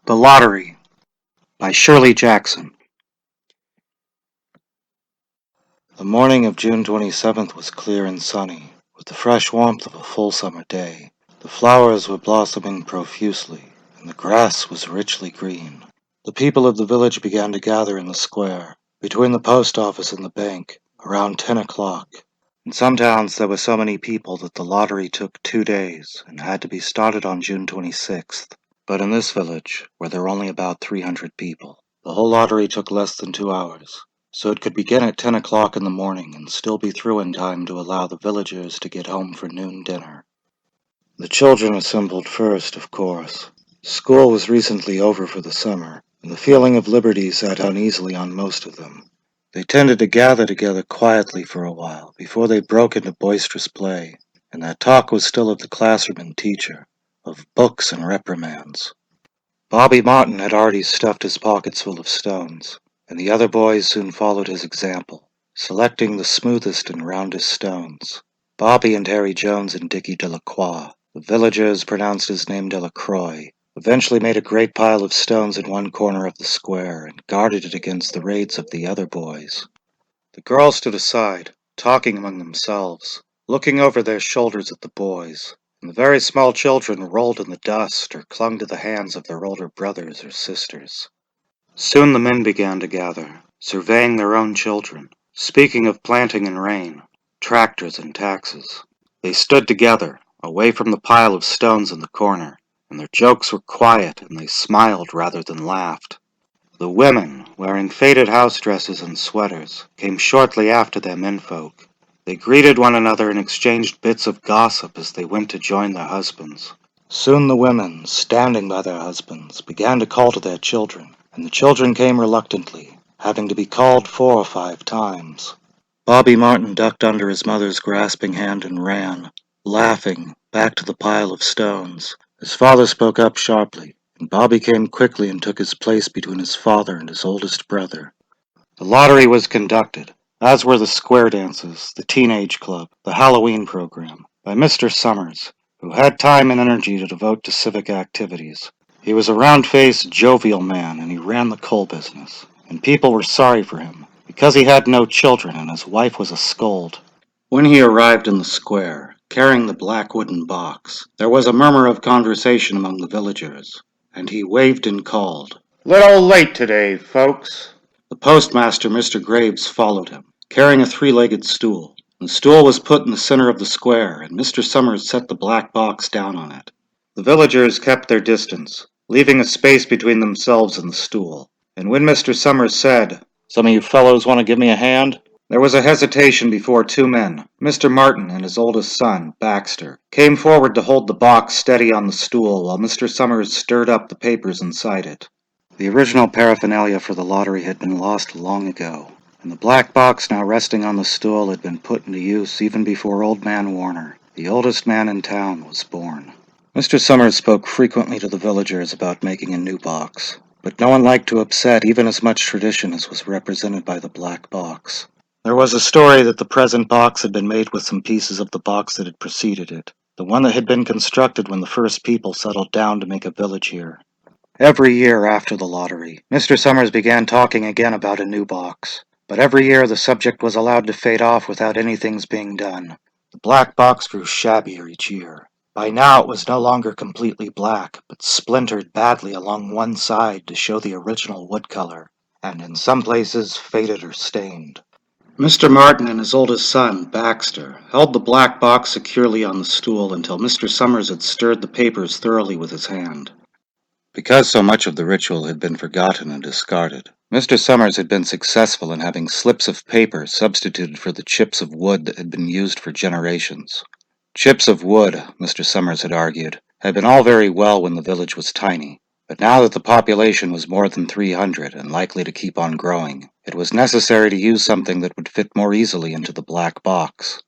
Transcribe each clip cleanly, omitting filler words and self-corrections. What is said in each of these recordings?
The Lottery by Shirley Jackson. The morning of June 27th was clear and sunny, with the fresh warmth of a full summer day. The flowers were blossoming profusely, and the grass was richly green. The people of the village began to gather in the square, between the post office and the bank, around 10 o'clock. In some towns there were so many people that the lottery took 2 days and had to be started on June 26th. But in this village, where there were only about 300 people, the whole lottery took less than 2 hours, so it could begin at 10 o'clock in the morning and still be through in time to allow the villagers to get home for noon dinner. The children assembled first, of course. School was recently over for the summer, and the feeling of liberty sat uneasily on most of them. They tended to gather together quietly for a while before they broke into boisterous play, and that talk was still of the classroom and teacher, of books and reprimands. Bobby Martin had already stuffed his pockets full of stones, and the other boys soon followed his example, selecting the smoothest and roundest stones. Bobby and Harry Jones and Dickie Delacroix, the villagers pronounced his name Delacroix, eventually made a great pile of stones in one corner of the square and guarded it against the raids of the other boys. The girls stood aside, talking among themselves, looking over their shoulders at the boys, and the very small children rolled in the dust or clung to the hands of their older brothers or sisters. Soon the men began to gather, surveying their own children, speaking of planting and rain, tractors and taxes. They stood together, away from the pile of stones in the corner, and their jokes were quiet and they smiled rather than laughed. The women, wearing faded house dresses and sweaters, came shortly after their menfolk. They greeted one another and exchanged bits of gossip as they went to join their husbands. Soon the women, standing by their husbands, began to call to their children, and the children came reluctantly, having to be called 4 or 5 times. Bobby Martin ducked under his mother's grasping hand and ran, laughing, back to the pile of stones. His father spoke up sharply, and Bobby came quickly and took his place between his father and his oldest brother. The lottery was conducted, as were the square dances, the teenage club, the Halloween program, by Mr. Summers, who had time and energy to devote to civic activities. He was a round-faced, jovial man, and he ran the coal business, and people were sorry for him, because he had no children and his wife was a scold. When he arrived in the square, carrying the black wooden box, there was a murmur of conversation among the villagers, and he waved and called, "Little late today, folks." The postmaster, Mr. Graves, followed him, carrying a 3-legged stool. The stool was put in the center of the square, and Mr. Summers set the black box down on it. The villagers kept their distance, leaving a space between themselves and the stool, and when Mr. Summers said, "Some of you fellows want to give me a hand?" there was a hesitation before 2 men. Mr. Martin and his oldest son, Baxter, came forward to hold the box steady on the stool while Mr. Summers stirred up the papers inside it. The original paraphernalia for the lottery had been lost long ago, and the black box now resting on the stool had been put into use even before Old Man Warner, the oldest man in town, was born. Mr. Summers spoke frequently to the villagers about making a new box, but no one liked to upset even as much tradition as was represented by the black box. There was a story that the present box had been made with some pieces of the box that had preceded it, the one that had been constructed when the first people settled down to make a village here. Every year after the lottery, Mr. Summers began talking again about a new box, but every year the subject was allowed to fade off without anything's being done. The black box grew shabbier each year. By now it was no longer completely black, but splintered badly along one side to show the original wood color, and in some places faded or stained. Mr. Martin and his oldest son, Baxter, held the black box securely on the stool until Mr. Summers had stirred the papers thoroughly with his hand. Because so much of the ritual had been forgotten and discarded, Mr. Summers had been successful in having slips of paper substituted for the chips of wood that had been used for generations. Chips of wood, Mr. Summers had argued, had been all very well when the village was tiny, but now that the population was more than 300 and likely to keep on growing, it was necessary to use something that would fit more easily into the black box.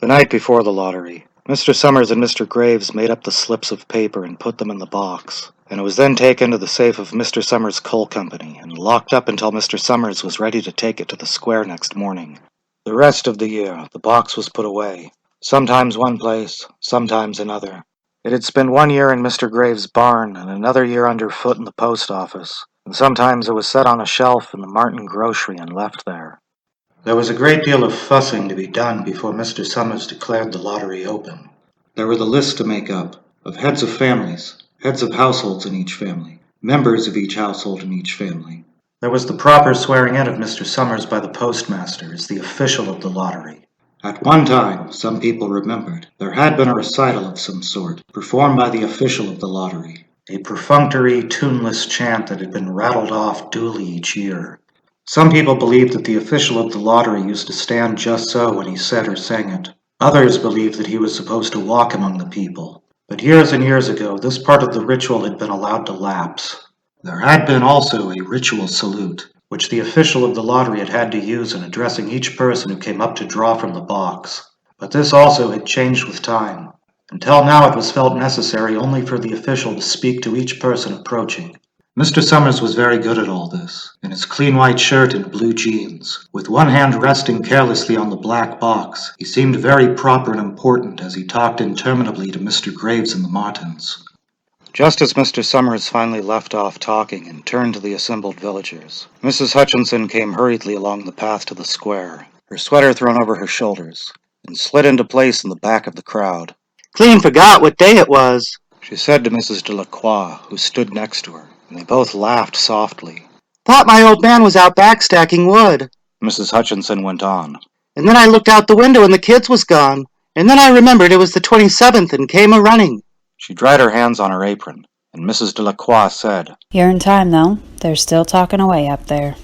The night before the lottery, Mr. Summers and Mr. Graves made up the slips of paper and put them in the box, and it was then taken to the safe of Mr. Summers' coal company and locked up until Mr. Summers was ready to take it to the square next morning. The rest of the year, the box was put away, sometimes one place, sometimes another. It had spent 1 year in Mr. Graves' barn and another year underfoot in the post office, and sometimes it was set on a shelf in the Martin grocery and left there. There was a great deal of fussing to be done before Mr. Summers declared the lottery open. There were the lists to make up, of heads of families, heads of households in each family, members of each household in each family. There was the proper swearing in of Mr. Summers by the postmaster as the official of the lottery. At one time, some people remembered, there had been a recital of some sort, performed by the official of the lottery, a perfunctory, tuneless chant that had been rattled off duly each year. Some people believed that the official of the lottery used to stand just so when he said or sang it. Others believed that he was supposed to walk among the people. But years and years ago, this part of the ritual had been allowed to lapse. There had been also a ritual salute, which the official of the lottery had to use in addressing each person who came up to draw from the box. But this also had changed with time. Until now it was felt necessary only for the official to speak to each person approaching. Mr. Summers was very good at all this, in his clean white shirt and blue jeans. With one hand resting carelessly on the black box, he seemed very proper and important as he talked interminably to Mr. Graves and the Martins. Just as Mr. Summers finally left off talking and turned to the assembled villagers, Mrs. Hutchinson came hurriedly along the path to the square, her sweater thrown over her shoulders, and slid into place in the back of the crowd. "Clean forgot what day it was," she said to Mrs. Delacroix, who stood next to her, and they both laughed softly. "Thought my old man was out back stacking wood," Mrs. Hutchinson went on. "And then I looked out the window and the kids was gone, and then I remembered it was the 27th and came a-running." She dried her hands on her apron, and Mrs. Delacroix said, "You're in time, though. They're still talking away up there."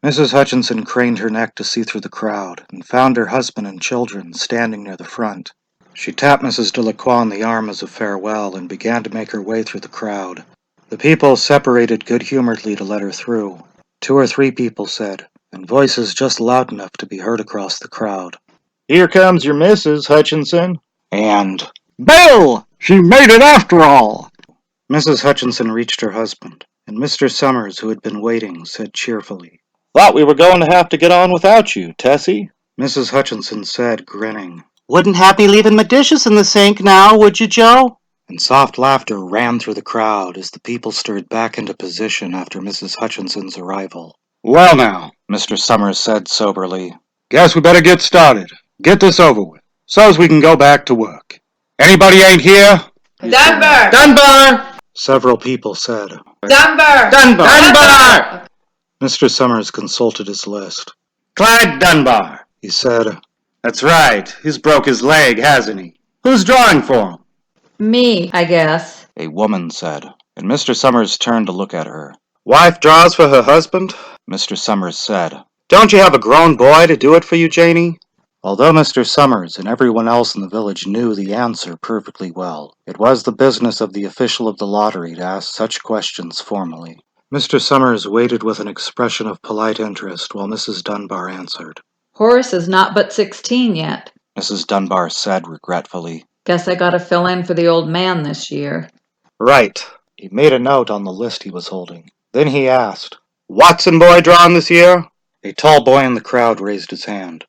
Mrs. Hutchinson craned her neck to see through the crowd, and found her husband and children standing near the front. She tapped Mrs. Delacroix on the arm as a farewell, and began to make her way through the crowd. The people separated good-humoredly to let her through. 2 or 3 people said, in voices just loud enough to be heard across the crowd, "Here comes your Mrs. Hutchinson," and "Bill! She made it after all!" Mrs. Hutchinson reached her husband, and Mr. Summers, who had been waiting, said cheerfully, "Thought we were going to have to get on without you, Tessie." Mrs. Hutchinson said, grinning, "Wouldn't have me leaving my dishes in the sink now, would you, Joe?" And soft laughter ran through the crowd as the people stirred back into position after Mrs. Hutchinson's arrival. "Well now," Mr. Summers said soberly, "guess we better get started. Get this over with, so's we can go back to work. Anybody ain't here?" Dunbar! "Dunbar!" several people said. Dunbar! "Dunbar! Dunbar!" Mr. Summers consulted his list. "Clyde Dunbar," he said. "That's right. He's broke his leg, hasn't he? Who's drawing for him?" Me, I guess. A woman said, and Mr. Summers turned to look at her. "Wife draws for her husband?" Mr. Summers said. "Don't you have a grown boy to do it for you, Janie?" Although Mr. Summers and everyone else in the village knew the answer perfectly well, it was the business of the official of the lottery to ask such questions formally. Mr. Summers waited with an expression of polite interest while Mrs. Dunbar answered. Horace is not but 16 yet. Mrs. Dunbar said regretfully. Guess I gotta fill in for the old man this year. Right. He made a note on the list he was holding. Then he asked, "Watson boy drawing this year?" A tall boy in the crowd raised his hand.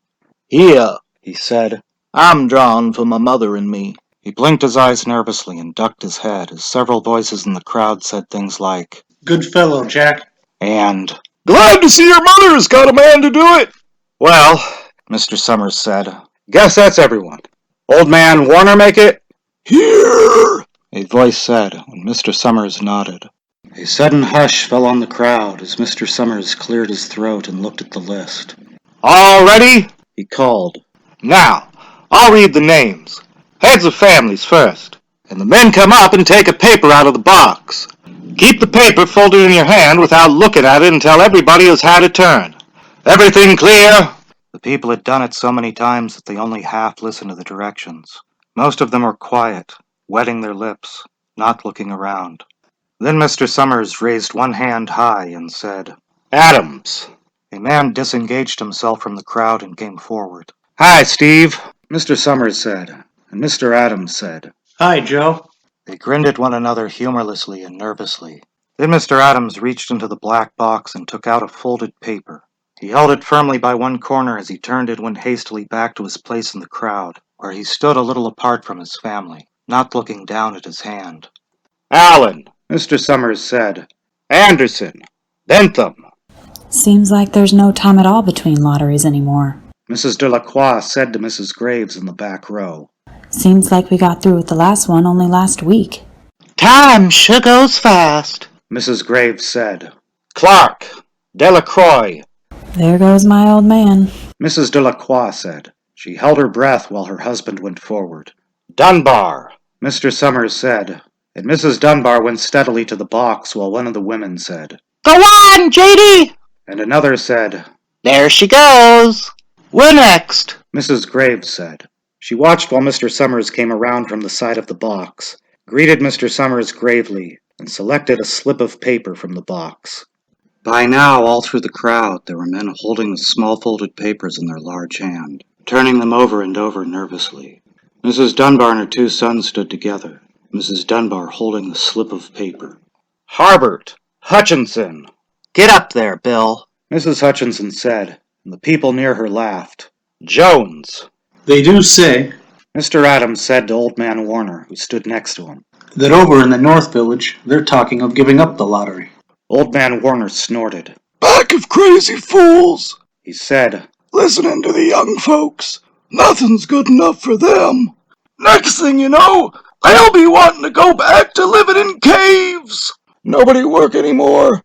"Here," he said. "I'm drawing for my mother and me." He blinked his eyes nervously and ducked his head as several voices in the crowd said things like, "Good fellow, Jack." And, "Glad to see your mother has got a man to do it." "Well," Mr. Summers said, "guess that's everyone. Old man Warner make it?" "Here," a voice said, and Mr. Summers nodded. A sudden hush fell on the crowd as Mr. Summers cleared his throat and looked at the list. "All ready?" he called. "Now, I'll read the names. Heads of families first, and the men come up and take a paper out of the box. Keep the paper folded in your hand without looking at it until everybody has had a turn. Everything clear?" The people had done it so many times that they only half listened to the directions. Most of them were quiet, wetting their lips, not looking around. Then Mr. Summers raised one hand high and said, "Adams." A man disengaged himself from the crowd and came forward. "Hi, Steve," Mr. Summers said, and Mr. Adams said, "Hi, Joe." They grinned at one another humorlessly and nervously. Then Mr. Adams reached into the black box and took out a folded paper. He held it firmly by one corner as he turned and went hastily back to his place in the crowd, where he stood a little apart from his family. not looking down at his hand. Allen, Mr. Summers said. Anderson, Bentham. Seems like there's no time at all between lotteries anymore. Mrs. Delacroix said to Mrs. Graves in the back row. Seems like we got through with the last one only last week. Time sure goes fast, Mrs. Graves said. Clark, Delacroix. There goes my old man. Mrs. Delacroix said. She held her breath while her husband went forward. Dunbar, Mr. Summers said, and Mrs. Dunbar went steadily to the box while one of the women said, Go on, J.D. And another said, There she goes. We're next, Mrs. Graves said. She watched while Mr. Summers came around from the side of the box, greeted Mr. Summers gravely, and selected a slip of paper from the box. By now, all through the crowd, there were men holding the small folded papers in their large hand, turning them over and over nervously. Mrs. Dunbar and her two sons stood together, Mrs. Dunbar holding the slip of paper. Harbert, Hutchinson. Get up there, Bill, Mrs. Hutchinson said, and the people near her laughed. Jones. They do say Mr. Adams said to Old Man Warner, who stood next to him. that over in the North Village, they're talking of giving up the lottery. Old Man Warner snorted. Pack of crazy fools, He said, listening to the young folks. Nothing's good enough for them. Next thing you know, they'll be wanting to go back to living in caves. Nobody work anymore.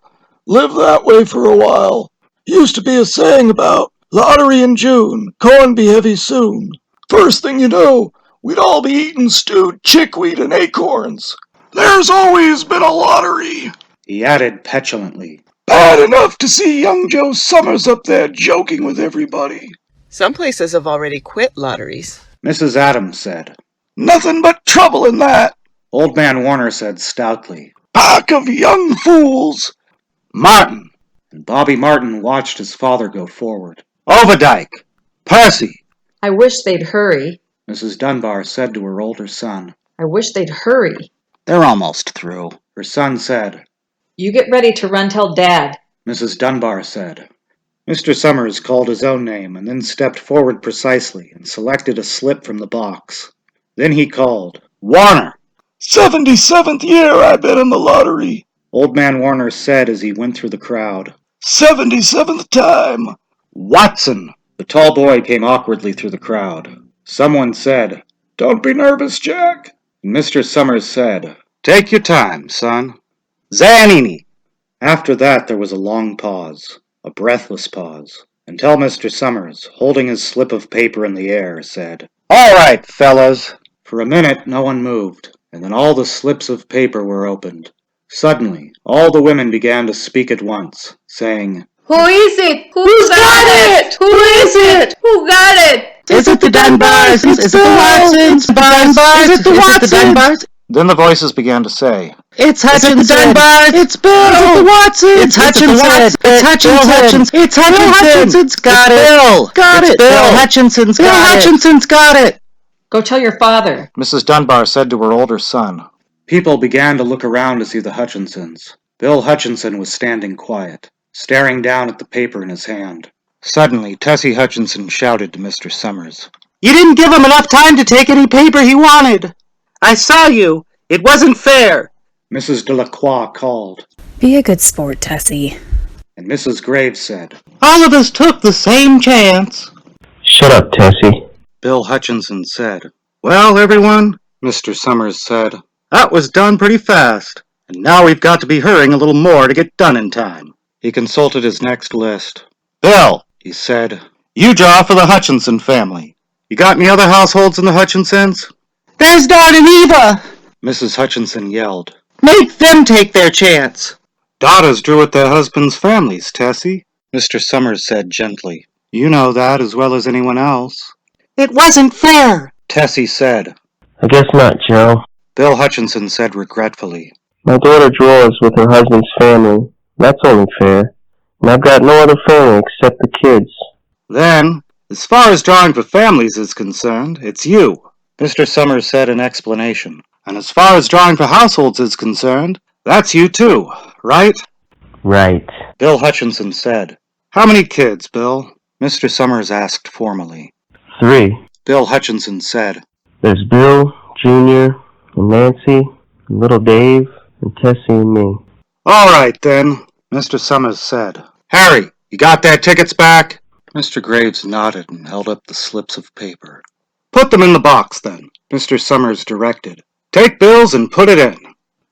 Live that way for a while. Used to be a saying about lottery in June, corn be heavy soon. First thing you know, we'd all be eating stewed chickweed and acorns. There's always been a lottery. he added petulantly. Bad enough to see young Joe Summers up there joking with everybody. Some places have already quit lotteries. Mrs. Adams said. Nothing but trouble in that. Old Man Warner said stoutly. Pack of young fools. Martin. And Bobby Martin watched his father go forward. Overdyke. Percy. I wish they'd hurry. Mrs. Dunbar said to her older son. I wish they'd hurry. They're almost through. Her son said. You get ready to run tell Dad. Mrs. Dunbar said. Mr. Summers called his own name and then stepped forward precisely and selected a slip from the box. Then he called, Warner! 77th year I've been in the lottery, Old Man Warner said as he went through the crowd. 77th time. Watson! The tall boy came awkwardly through the crowd. Someone said, Don't be nervous, Jack. And Mr. Summers said, Take your time, son. Zanini! After that there was a long pause, a breathless pause, until Mr. Summers, holding his slip of paper in the air, said, All right, fellas. For a minute no one moved, and then all the slips of paper were opened. Suddenly, all the women began to speak at once, saying, Who is it? Who's got it? Who is it? Who got it? Is it the Dunbars? Is it the Watsons? Dunbars? Is it the Watsons? Then the voices began to say, It's Hutchinson. Is it the Dunbars? It's Bill. Is it the Watsons? It's Hutchinson. It's Hutchinson. It's Hutchinson's got it. Bill. Got it. Bill Hutchinson's got it. Bill Hutchinson's got it. Go tell your father. Mrs. Dunbar said to her older son. People began to look around to see the Hutchinsons. Bill Hutchinson was standing quiet, staring down at the paper in his hand. Suddenly, Tessie Hutchinson shouted to Mr. Summers. You didn't give him enough time to take any paper he wanted. I saw you. It wasn't fair. Mrs. Delacroix called, Be a good sport, Tessie. and Mrs. Graves said, All of us took the same chance. Shut up, Tessie. Bill Hutchinson said, Well, everyone, Mr. Summers said, that was done pretty fast, and now we've got to be hurrying a little more to get done in time. He consulted his next list. Bill, he said, you draw for the Hutchinson family. You got any other households in the Hutchinsons? There's Don and Eva. Mrs. Hutchinson yelled. Make them take their chance. Daughters drew at their husbands' families, Tessie, Mr. Summers said gently. You know that as well as anyone else. It wasn't fair, Tessie said. I guess not, Joe. Bill Hutchinson said regretfully. My daughter draws with her husband's family. That's only fair. And I've got no other family except the kids. Then, as far as drawing for families is concerned, it's you, Mr. Summers said in explanation. And as far as drawing for households is concerned, that's you too, right? Right. Bill Hutchinson said. How many kids, Bill? Mr. Summers asked formally. 3. Bill Hutchinson said. There's Bill, Jr., And Nancy, and little Dave, and Tessie and me. All right, then, Mr. Summers said. Harry, you got that tickets back? Mr. Graves nodded and held up the slips of paper. Put them in the box, then, Mr. Summers directed. Take bills and put it in.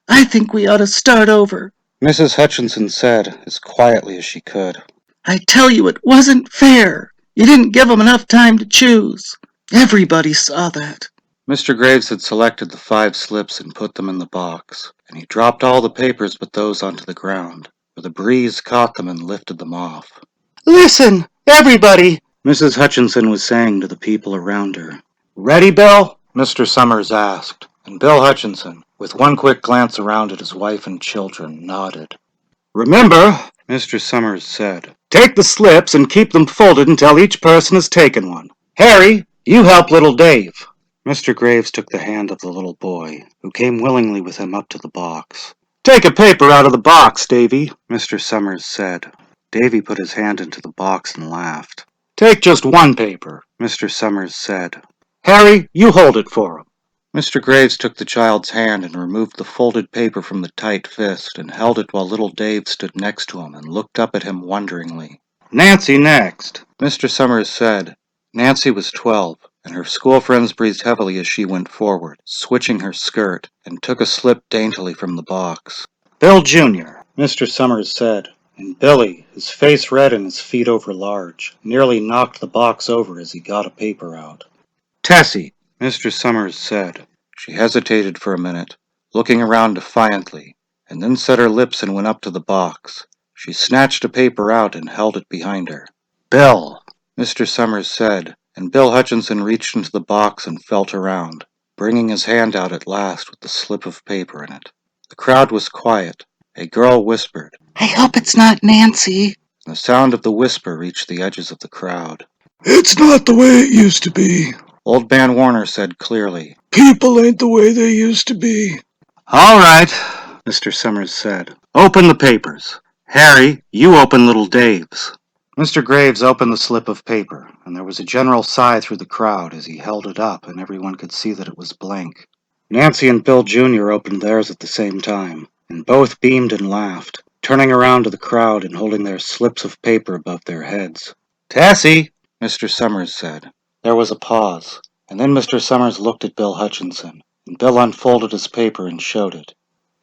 I think we ought to start over. Mrs. Hutchinson said, as quietly as she could. I tell you, it wasn't fair. You didn't give them enough time to choose. Everybody saw that. Mr. Graves had selected the 5 slips and put them in the box, and he dropped all the papers but those onto the ground, where the breeze caught them and lifted them off. Listen, everybody, Mrs. Hutchinson was saying to the people around her. Ready, Bill? Mr. Summers asked, and Bill Hutchinson, with one quick glance around at his wife and children, nodded. Remember, Mr. Summers said, take the slips and keep them folded until each person has taken one. Harry, you help little Dave. Mr. Graves took the hand of the little boy, who came willingly with him up to the box. Take a paper out of the box, Davy, Mr. Summers said. Davy put his hand into the box and laughed. Take just one paper, Mr. Summers said. Harry, you hold it for him. Mr. Graves took the child's hand and removed the folded paper from the tight fist and held it while little Dave stood next to him and looked up at him wonderingly. Nancy next, Mr. Summers said. Nancy was 12, and her school friends breathed heavily as she went forward, switching her skirt, and took a slip daintily from the box. Bill Jr., Mr. Summers said, and Billy, his face red and his feet over large, nearly knocked the box over as he got a paper out. Tessie, Mr. Summers said. She hesitated for a minute, looking around defiantly, and then set her lips and went up to the box. She snatched a paper out and held it behind her. Bill, Mr. Summers said, and Bill Hutchinson reached into the box and felt around, bringing his hand out at last with the slip of paper in it. The crowd was quiet. A girl whispered, I hope it's not Nancy. and the sound of the whisper reached the edges of the crowd. It's not the way it used to be. Old Man Warner said clearly. People ain't the way they used to be. all right, Mr. Summers said. open the papers. Harry, you open little Dave's. Mr. Graves opened the slip of paper, and there was a general sigh through the crowd as he held it up, and everyone could see that it was blank. Nancy and Bill Jr. opened theirs at the same time, and both beamed and laughed, turning around to the crowd and holding their slips of paper above their heads. Tessie, Mr. Summers said. There was a pause, and then Mr. Summers looked at Bill Hutchinson, and Bill unfolded his paper and showed it.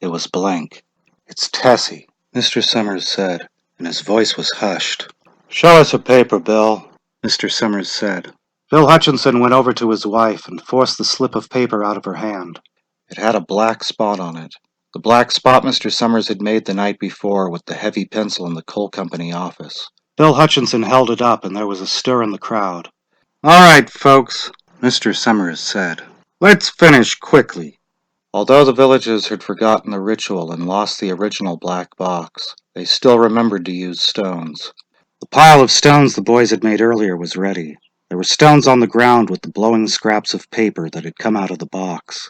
It was blank. it's Tessie. Mr. Summers said, and his voice was hushed. Show us a paper, Bill, Mr. Summers said. Bill Hutchinson went over to his wife and forced the slip of paper out of her hand. It had a black spot on it, the black spot Mr. Summers had made the night before with the heavy pencil in the coal company office. Bill Hutchinson held it up, and there was a stir in the crowd. All right, folks, Mr. Summers said. let's finish quickly. Although the villagers had forgotten the ritual and lost the original black box, they still remembered to use stones. The pile of stones the boys had made earlier was ready. There were stones on the ground with the blowing scraps of paper that had come out of the box.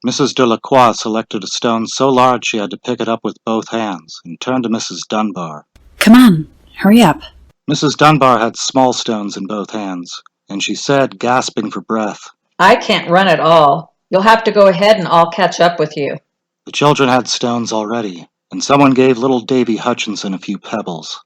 Mrs. Delacroix selected a stone so large she had to pick it up with both hands and turned to Mrs. Dunbar. Come on, hurry up. Mrs. Dunbar had small stones in both hands, and she said, gasping for breath, I can't run at all. You'll have to go ahead and I'll catch up with you. The children had stones already, and someone gave little Davy Hutchinson a few pebbles.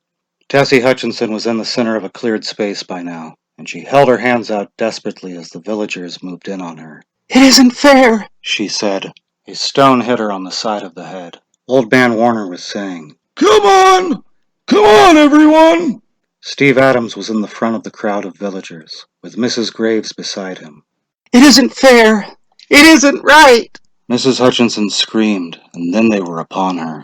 Tessie Hutchinson was in the center of a cleared space by now, and she held her hands out desperately as the villagers moved in on her. It isn't fair, She said. A stone hit her on the side of the head. Old Man Warner was saying, Come on! Come on, everyone! Steve Adams was in the front of the crowd of villagers, with Mrs. Graves beside him. It isn't fair. It isn't right. Mrs. Hutchinson screamed, and then they were upon her.